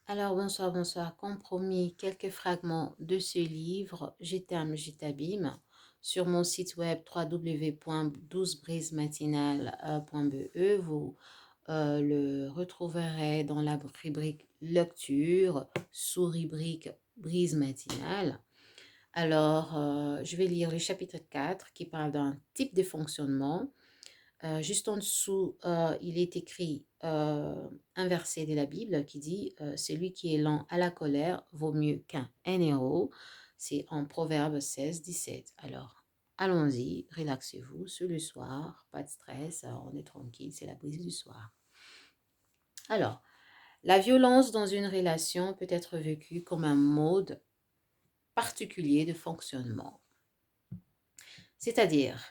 Alors, bonsoir, bonsoir. Comme promis, quelques fragments de ce livre, Je t'aime, je t'abîme, sur mon site web www.12brisematinale.be. Vous le retrouverez dans la rubrique lecture, sous-rubrique brise matinale. Alors, je vais lire le chapitre 4 qui parle d'un type de fonctionnement. Juste en dessous, il est écrit un verset de la Bible qui dit celui qui est lent à la colère vaut mieux qu'un héros. C'est en Proverbe 16, 17. Alors, allons-y, relaxez-vous, c'est le soir, pas de stress, on est tranquille, c'est la brise du soir. Alors, la violence dans une relation peut être vécue comme un mode particulier de fonctionnement. C'est-à-dire,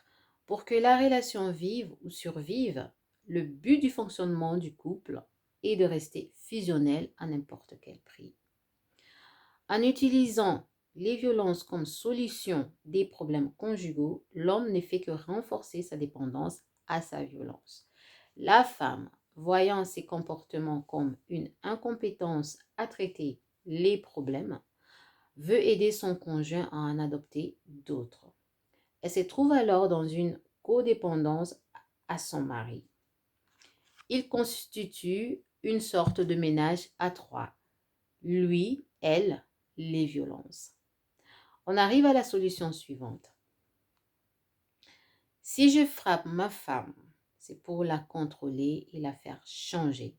pour que la relation vive ou survive, le but du fonctionnement du couple est de rester fusionnel à n'importe quel prix. En utilisant les violences comme solution des problèmes conjugaux, l'homme ne fait que renforcer sa dépendance à sa violence. La femme, voyant ces comportements comme une incompétence à traiter les problèmes, veut aider son conjoint à en adopter d'autres. Elle se trouve alors dans une codépendance à son mari. Il constitue une sorte de ménage à trois. Lui, elle, les violences. On arrive à la solution suivante. Si je frappe ma femme, c'est pour la contrôler et la faire changer.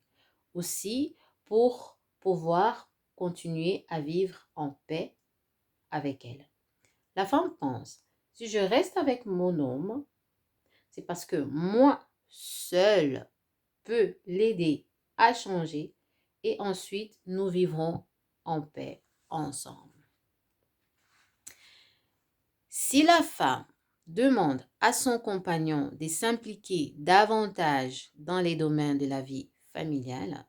Aussi pour pouvoir continuer à vivre en paix avec elle. La femme pense, si je reste avec mon homme, c'est parce que moi seule peux l'aider à changer et ensuite nous vivrons en paix ensemble. Si la femme demande à son compagnon de s'impliquer davantage dans les domaines de la vie familiale,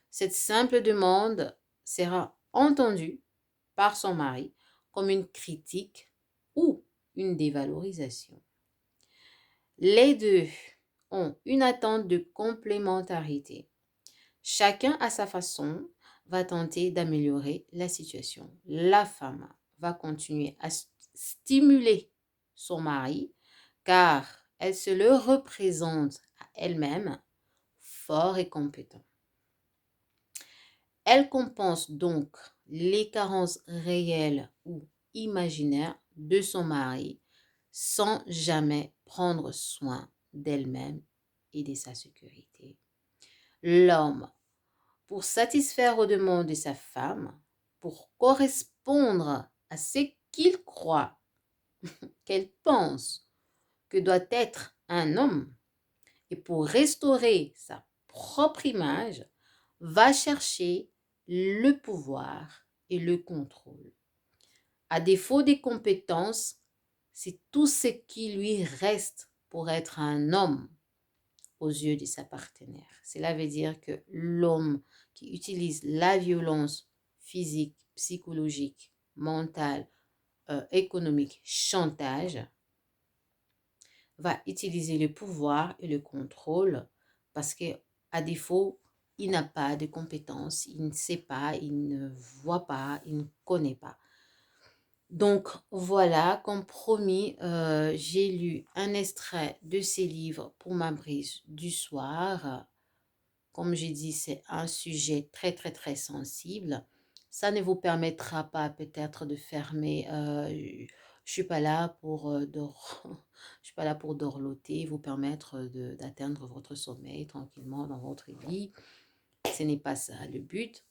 cette simple demande sera entendue par son mari comme une critique ou une dévalorisation. Les deux ont une attente de complémentarité. Chacun à sa façon va tenter d'améliorer la situation. La femme va continuer à stimuler son mari car elle se le représente à elle-même fort et compétent. Elle compense donc les carences réelles ou imaginaires de son mari sans jamais prendre soin d'elle-même et de sa sécurité. L'homme, pour satisfaire aux demandes de sa femme, pour correspondre à ce qu'il croit, qu'elle pense que doit être un homme, et pour restaurer sa propre image, va chercher le pouvoir et le contrôle. À défaut des compétences, c'est tout ce qui lui reste pour être un homme aux yeux de sa partenaire. Cela veut dire que l'homme qui utilise la violence physique, psychologique, mentale, économique, chantage, va utiliser le pouvoir et le contrôle parce que à défaut, il n'a pas de compétences, il ne sait pas, il ne voit pas, il ne connaît pas. Donc voilà, comme promis, j'ai lu un extrait de ces livres pour ma brise du soir. Comme j'ai dit, c'est un sujet très très très sensible. Ça ne vous permettra pas peut-être de fermer. Je suis pas là pour je suis pas là pour dorloter, vous permettre d'atteindre votre sommeil tranquillement dans votre lit. Ce n'est pas ça le but.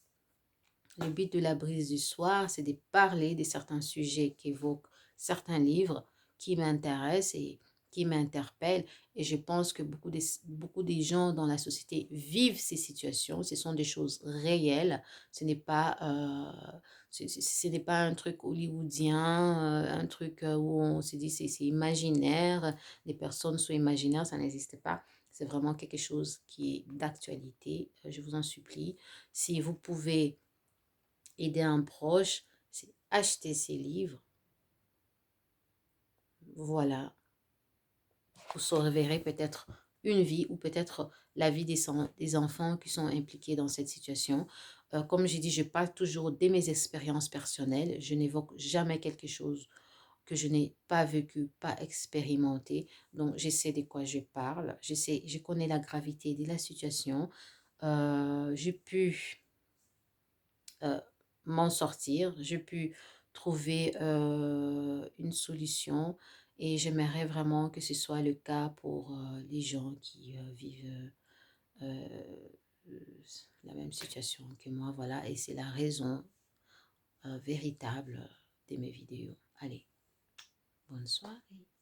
Le but de la brise du soir, c'est de parler de certains sujets qu'évoquent certains livres qui m'intéressent et qui m'interpellent. Et je pense que beaucoup des gens dans la société vivent ces situations. Ce sont des choses réelles. Ce n'est pas, ce n'est pas un truc hollywoodien, un truc où on se dit c'est imaginaire, les personnes sont imaginaires, ça n'existe pas. C'est vraiment quelque chose qui est d'actualité. Je vous en supplie. Si vous pouvez aider un proche, c'est acheter ces livres. Voilà. Vous sauverez peut-être une vie ou peut-être la vie des enfants qui sont impliqués dans cette situation. Comme j'ai dit, je parle toujours de mes expériences personnelles. Je n'évoque jamais quelque chose que je n'ai pas vécu, pas expérimenté. Donc, je sais de quoi je parle. Je connais la gravité de la situation. J'ai pu m'en sortir. J'ai pu trouver une solution et j'aimerais vraiment que ce soit le cas pour les gens qui vivent euh, la même situation que moi. Voilà, et c'est la raison véritable de mes vidéos. Allez, bonne soirée.